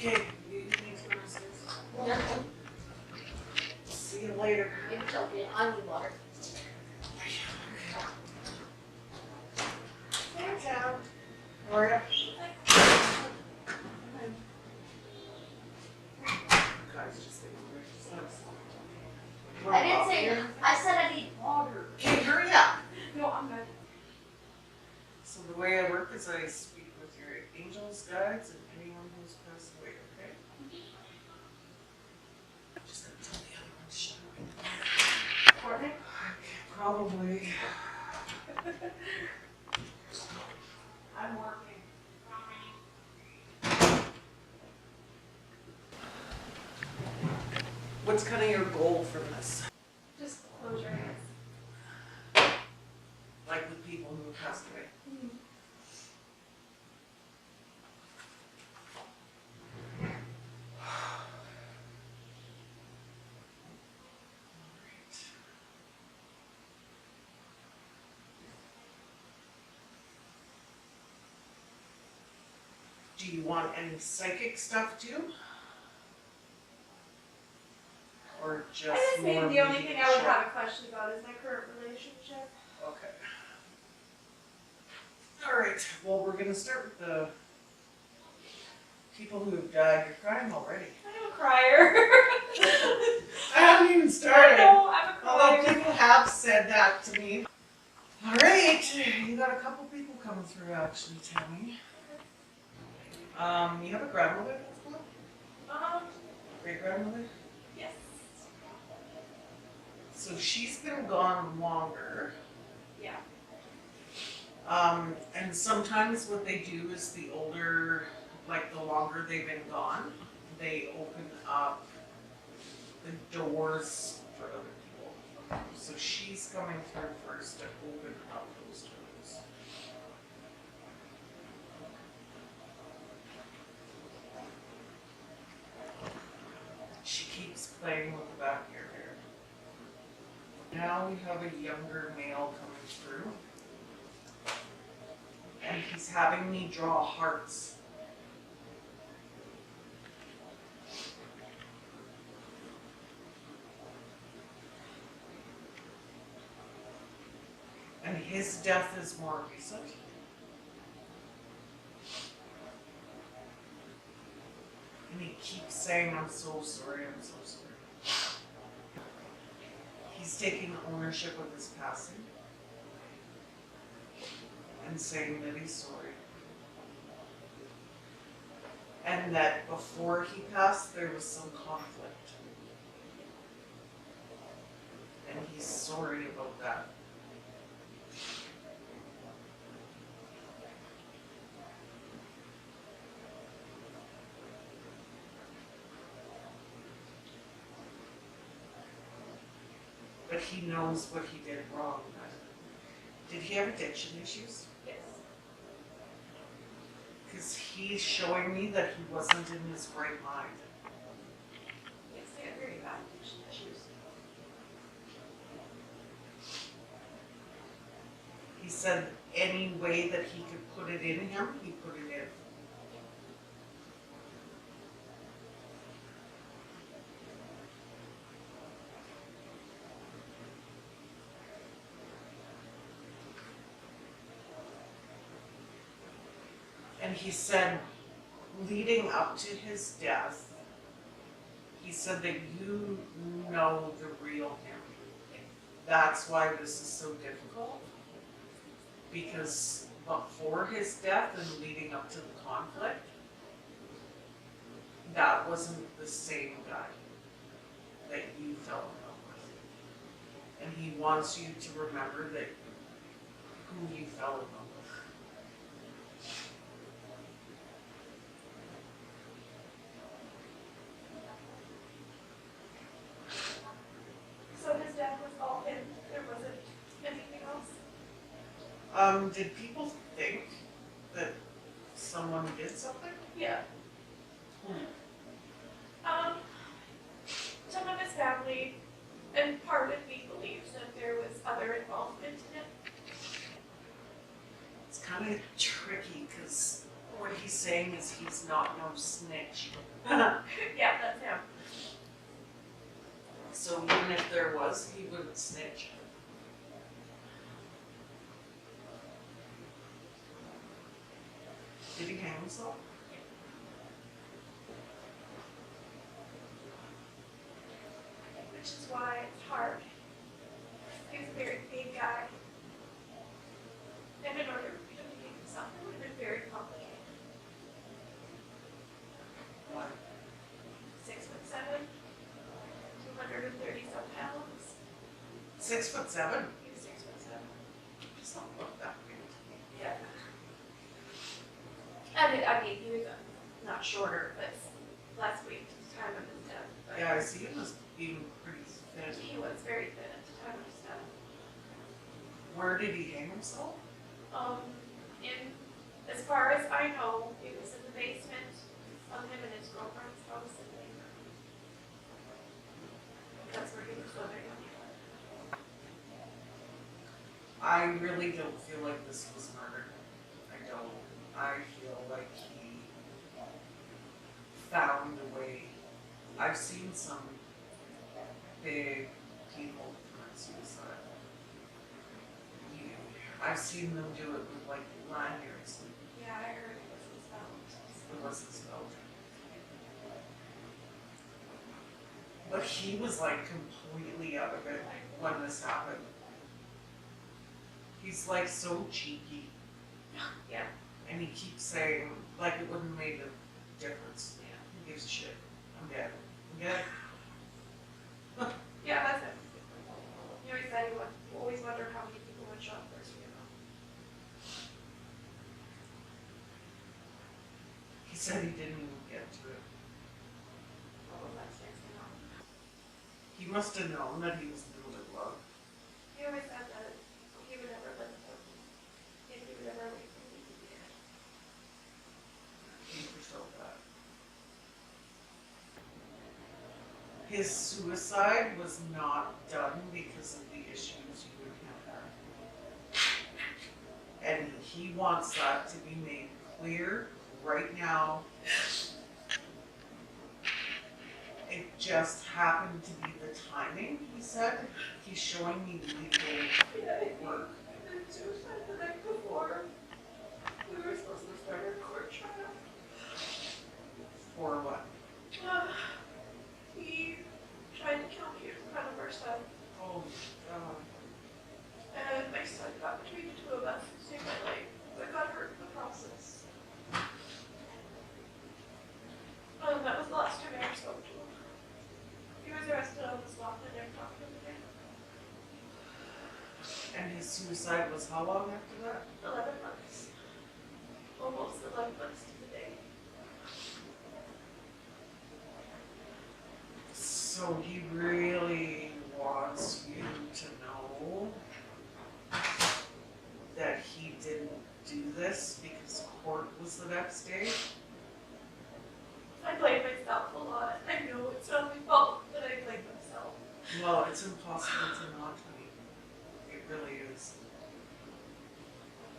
Okay, you need to go upstairs. Yeah. See you later. Maybe tell me I need water. Hey, Tom. How are you? Guys, just stay over. I didn't say, I said I need water. Okay, hurry up. No, I'm good. So the way I work is I speak with your angels, guides, and anyone who's passed away, okay? I'm just gonna tell the other one to shut up. Courtney? Probably. I'm working. What's kind of your goal from this? Just close your eyes. Like with people who have passed away? Do you want any psychic stuff too? Or just I just more think the only thing I would mediumship? have a question about is my current relationship. Okay. Alright, well, we're gonna start with the people who have died. You're crying already. I'm a crier. I haven't even I started. know, I'm a Although crier. people have said that to me. Alright, you got a couple people coming through actually, Tammy. You have a grandmother that's gone? Great grandmother? Yes. So she's been gone longer. Yeah. And sometimes what they do is the older, like the longer they've been gone, they open up the doors for other people. So she's coming through first to open up those doors. She keeps playing with the back of your hair. Now we have a younger male coming through. And he's having me draw hearts. And his death is more recent. And he keeps saying, I'm so sorry, I'm so sorry. He's taking ownership of his passing and saying that he's sorry. And that before he passed, there was some conflict. And he's sorry about that. But he knows what he did wrong. Did he have addiction issues? Yes. Because he's showing me that he wasn't in his right mind. Yes, they had very bad addiction issues. He said any way that he could put it in him, he put it in. And he said, leading up to his death, he said that you know the real him. That's why this is so difficult. Because before his death and leading up to the conflict, that wasn't the same guy that you fell in love with. And he wants you to remember that who you fell in love with. So his death was all him. There wasn't anything else. Did people think that someone did something? Yeah. Some of his family and part of me believes that there was other involvement in it. It's kind of tricky because What he's saying is he's not no snitch. Yeah, that's him. So even if there was, he wouldn't snitch. Did he hang himself? Which is why it's hard. He was a very big guy. And in order for him to get himself, it would have been very complicated. Why? 6'7", 230 some pounds. 6'7"? He was 6'7". Does not look that big. Yeah. I mean, he was not shorter, but last week, time of his death. But Yeah, I see him as being pretty thin. he was very thin at the time of his death. Where did he hang himself? As far as I know, it was in the basement of him and his girlfriend's house in Laker. That's where he was living. I really don't feel like this was murder. I don't. I feel like he found a way. I've seen some big people commit suicide. I've seen them do it with like lanyards. Yeah, I heard it was his found. It wasn't spelled. But he was like completely out of it when this happened. He's like so cheeky. Yeah. And he keeps saying, like it wouldn't have made a difference. Yeah. Who gives a shit? I'm dead. I'm dead. Yeah, that's it. You always said he would always wonder how many people would show up for his funeral. He said he didn't even get to it. Oh, that's nice to know. He must have known that he was in the middle of love. He always said that he would never live with him. If he would ever leave him, he'd be dead. He felt that. His suicide was not done because of the issues you and him had. And he wants that to be made clear right now. It just happened to be the timing, he said. He's showing me legal work. And then suicide the night before. We were supposed to start our court trial. For what? He tried to kill me in front of our son. Oh, God. And my son got between the two of us and saved my life. But got hurt in the process. That was the last time I ever spoke to him. He was arrested on the spot and I talked to him again. And his suicide was how long after that? 11 months. Almost 11 months to the day. So he really wants you to know that he didn't do this because court was the next day? I blame myself a lot. I know it's not my fault, but I blame myself. Well, it's impossible to not, honey. It really is.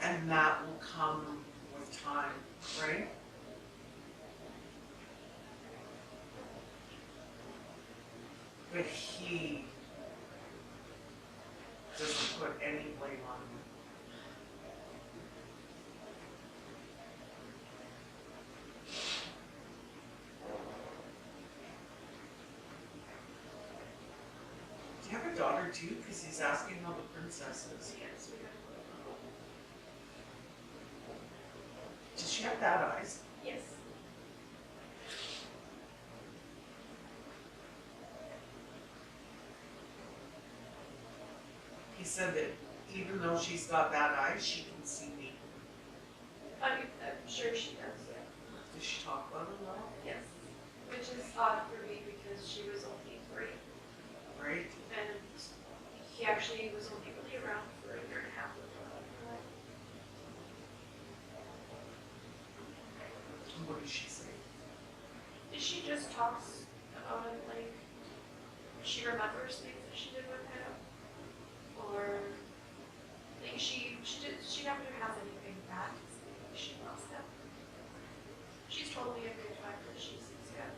And that will come with time, right? But he doesn't put any blame on you. Do you have a daughter too? Because he's asking how the princess is. Yes, we have. Does she have bad eyes? Yes. He said that even though she's got bad eyes, she can see me. I'm sure she does, yeah. Does she talk about it at all? Yes. Which is odd for me because she was only 3. Right? And he actually was only really around for a year and a half with her. What does she say? She just talks about it like she remembers things that she did with him. Or like she never has anything bad to say. She loves him. She's told me a few times that she sees him.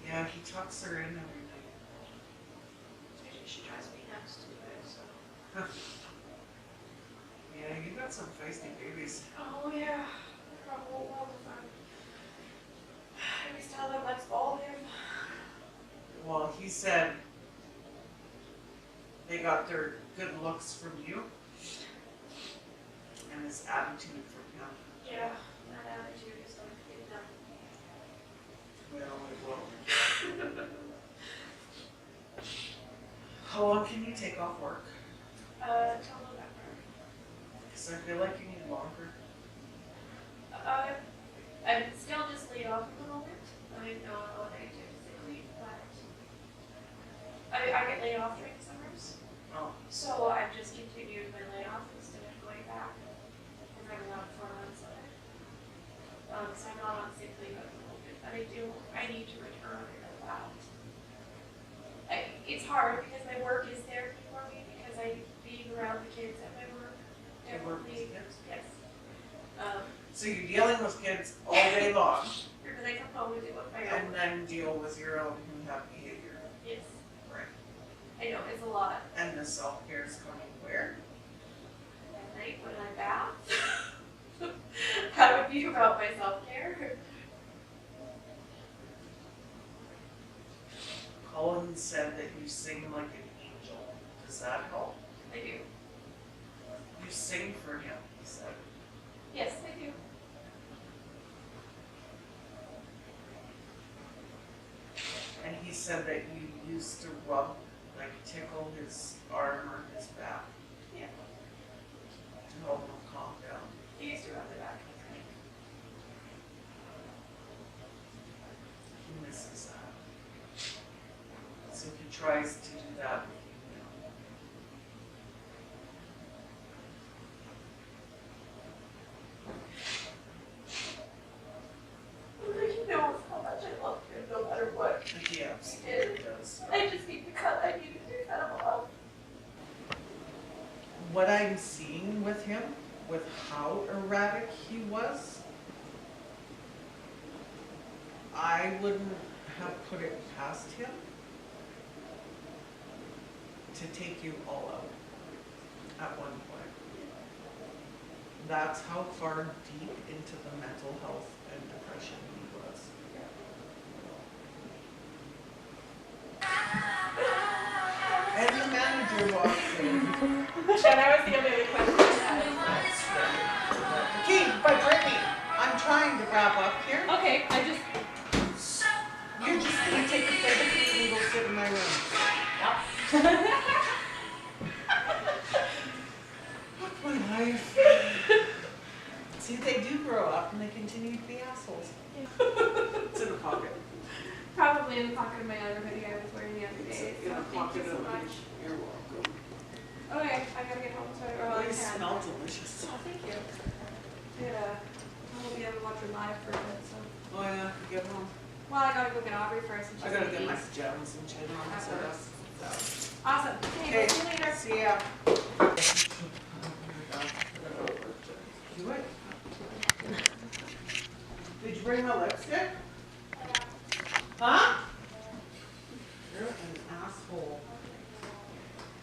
Yeah, he tucks her in every night. Usually she tries to be next to it, so. Yeah, you got some feisty babies. Oh yeah, probably all the time. I always tell them let's ball him. Well, he said they got their good looks from you and his attitude from him. Yeah, that attitude is like getting them. Well, it will. How long can you take off work? Till November. Because I feel like you need longer. I'm still just laid off at the moment. I don't know what I do physically, but I get laid off during the summers. Oh, So I've just continued my layoff instead of going back. And I'm allowed 4 months of it. So I'm not on sick leave at the moment, but I need to return for that. It's hard because my work is therapy for me because being around the kids at my work you work with definitely, kids? yes. So you're dealing with kids all day long Because I come home and do what my and own. then deal with your own who have behavior. Yes, Right. I know, it's a lot. And the self-care is coming where? At night when I bath. That would be about my self-care. Colin said that you sing like an angel. Does that help? I do. You sing for him, he said. Yes, I do. And he said that you used to rub, like tickle his arm or his back Yeah. to help him calm down. I used to rub the back. He misses that. So he tries to do that with you now. He knows how much I love him no matter what. And he absolutely does. I just need to I need to cut him off. What I'm seeing with him, with how erratic he was, I wouldn't have put it past him to take you all out at one point. That's how far deep into the mental health and depression he was. And the manager walks in. And I was the only other question I had. Okay, but Brittany, I'm trying to wrap up here. Okay, You're just gonna take a second and go sit in my room. What's my life? See, they do grow up and they continue to be assholes. It's in a pocket. Probably in the pocket of my other hoodie I was wearing the other day. In a So thank pocket you so of much. You're welcome. Okay, I gotta get home so I Oh, can. you smell delicious. Oh, thank you. Yeah. I won't be able to watch her live for a bit, so. Oh yeah, get home. Well, I gotta go get Aubrey first and she's I gotta gonna get my eat. pajamas and shit on. So that's. Awesome. Okay, see you later. See ya. Do it. Did you bring my lipstick? Huh? You're an asshole.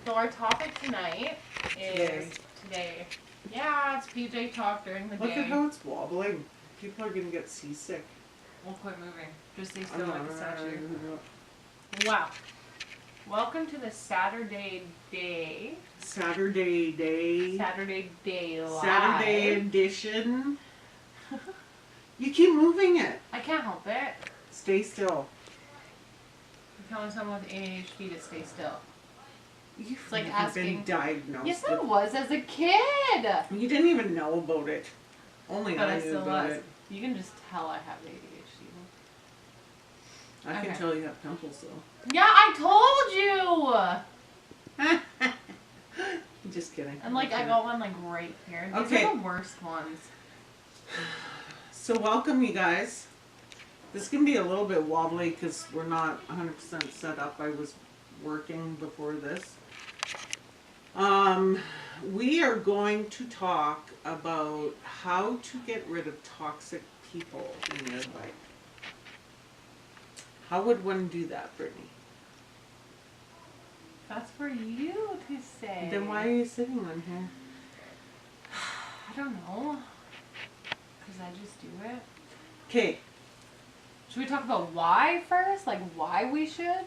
So our topic tonight is today. Yeah, it's PJ talk during the Look day. at how it's wobbling. People are gonna get seasick. We'll quit moving. Just stay still like a statue. Wow. Welcome to the Saturday day. Saturday day. Saturday day live. Saturday edition. You keep moving it. I can't help it. Stay still. I'm telling someone with ADHD to stay still. You've like been asking- diagnosed. Yes, I was as a kid. You didn't even know about it. Only But I I knew still about was. it. You can just tell I have ADHD. I can Okay. tell you have pimples though. Yeah, I told you. Just kidding. And like I got one like right here. These Okay. are the worst ones. So welcome you guys. This can be a little bit wobbly because we're not 100% set up. I was working before this. We are going to talk about how to get rid of toxic people in your life. How would one do that, Brittany? That's for you to say. Then why are you sitting on here? I don't know. Because I just do it. Okay. Should we talk about why first? Like why we should?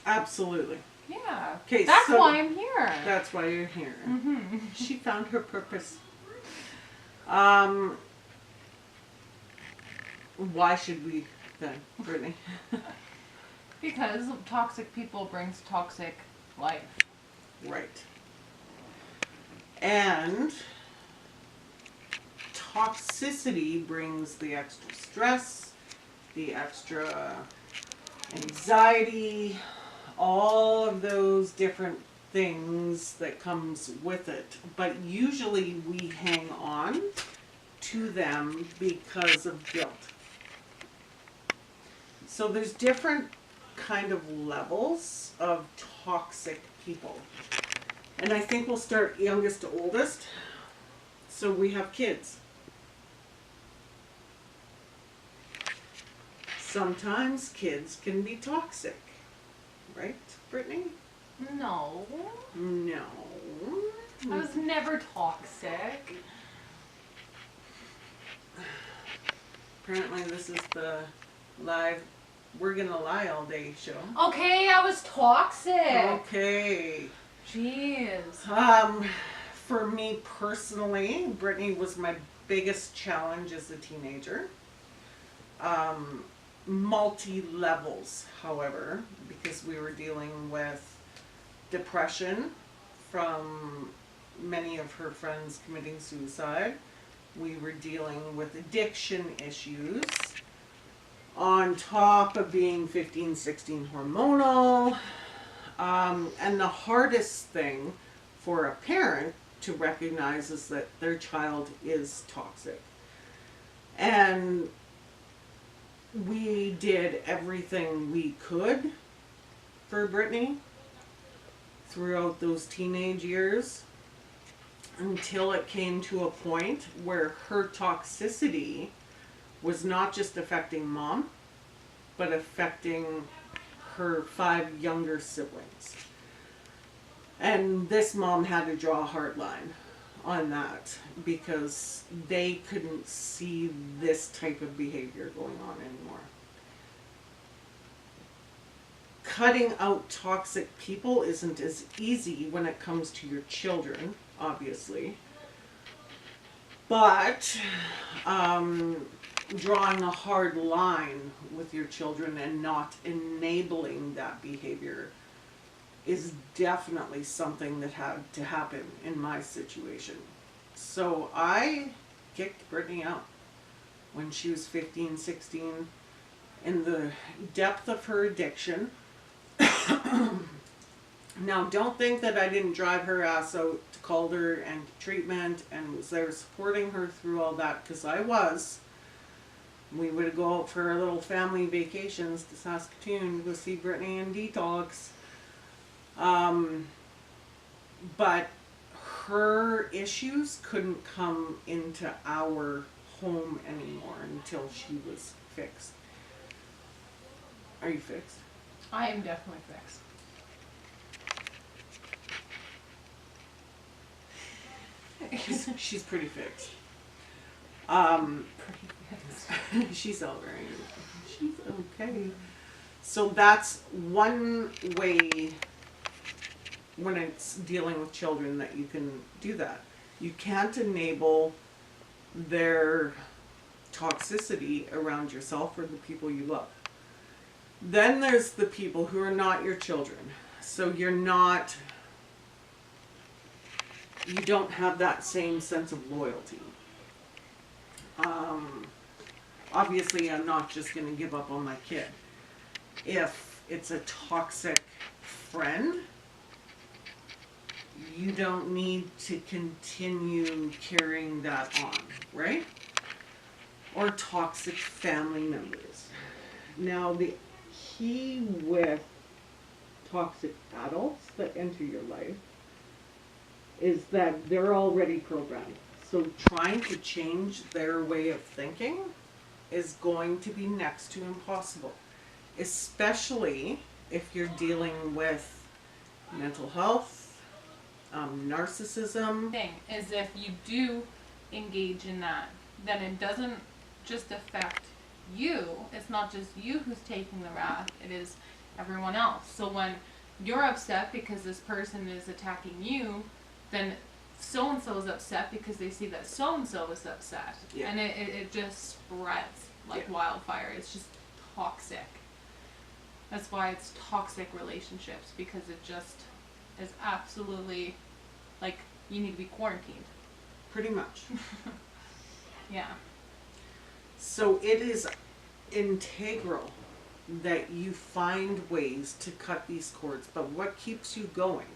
Absolutely. Yeah. 'Kay, That's so why I'm here. That's why you're here. Mm-hmm. She found her purpose. Why should we then, Brittany? Because toxic people brings toxic life. Right. And toxicity brings the extra stress, the extra anxiety, all of those different things that comes with it. But usually we hang on to them because of guilt. So there's different kind of levels of toxic people. And I think we'll start youngest to oldest. So we have kids. Sometimes kids can be toxic. Right, Brittany? No. No. I was never toxic. Apparently this is the live We're Gonna Lie All Day show. Okay, I was toxic. Okay. Jeez. For me personally, Brittany was my biggest challenge as a teenager. Multi-levels, however, because we were dealing with depression from many of her friends committing suicide. We were dealing with addiction issues on top of being 15, 16 hormonal. And the hardest thing for a parent to recognize is that their child is toxic. And we did everything we could for Brittany throughout those teenage years until it came to a point where her toxicity was not just affecting mom, but affecting her 5 younger siblings. And this mom had to draw a hard line on that because they couldn't see this type of behavior going on anymore. Cutting out toxic people isn't as easy when it comes to your children, obviously. But drawing a hard line with your children and not enabling that behavior is definitely something that had to happen in my situation. So I kicked Brittany out when she was 15, 16, in the depth of her addiction. Now, don't think that I didn't drive her ass out to Calder and treatment and was there supporting her through all that, because I was. We would go out for our little family vacations to Saskatoon to go see Brittany and detox. But her issues couldn't come into our home anymore until she was fixed. Are you fixed? I am definitely fixed. She's pretty fixed. She's all right. She's okay. So that's one way when it's dealing with children that you can do that. You can't enable their toxicity around yourself or the people you love. Then there's the people who are not your children. So you don't have that same sense of loyalty. Obviously, I'm not just going to give up on my kid. If it's a toxic friend, you don't need to continue carrying that on, right? Or toxic family members. Now, the key with toxic adults that enter your life is that they're already programmed. So trying to change their way of thinking is going to be next to impossible, especially if you're dealing with mental health, narcissism. Thing is, if you do engage in that, then it doesn't just affect you. It's not just you who's taking the wrath, it is everyone else. So when you're upset because this person is attacking you, then so and so is upset because they see that so and so is upset. Yeah. And it just spreads like wildfire. It's just toxic. That's why it's toxic relationships, because it just is absolutely like you need to be quarantined. Pretty much. Yeah. So it is integral that you find ways to cut these cords, but what keeps you going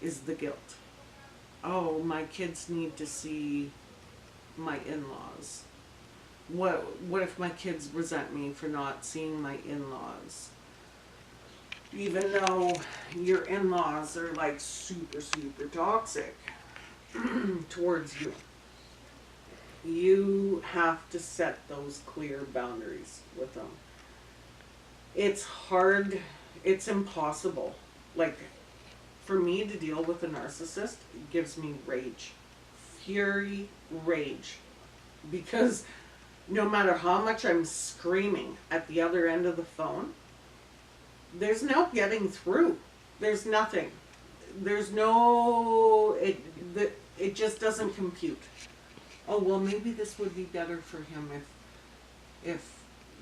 is the guilt. Oh, my kids need to see my in-laws. What if my kids resent me for not seeing my in-laws? Even though your in-laws are like super, super toxic towards you. You have to set those clear boundaries with them. It's hard, it's impossible. Like, for me to deal with a narcissist, it gives me rage. Fury, rage. Because no matter how much I'm screaming at the other end of the phone, there's no getting through. There's nothing. There's no, it just doesn't compute. Oh, well, maybe this would be better for him if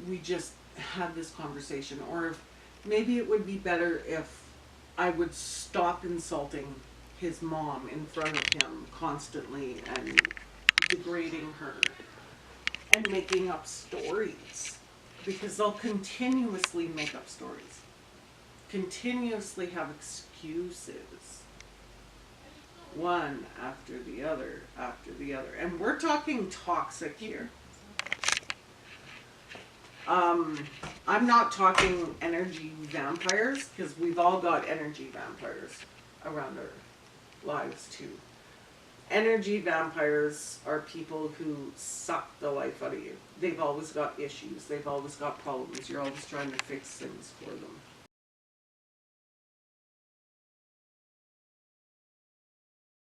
we just had this conversation, or if maybe it would be better if I would stop insulting his mom in front of him constantly and degrading her and making up stories, because they'll continuously make up stories, continuously have excuses, one after the other, and we're talking toxic here. I'm not talking energy vampires, because we've all got energy vampires around our lives too. Energy vampires are people who suck the life out of you. They've always got issues. They've always got problems. You're always trying to fix things for them.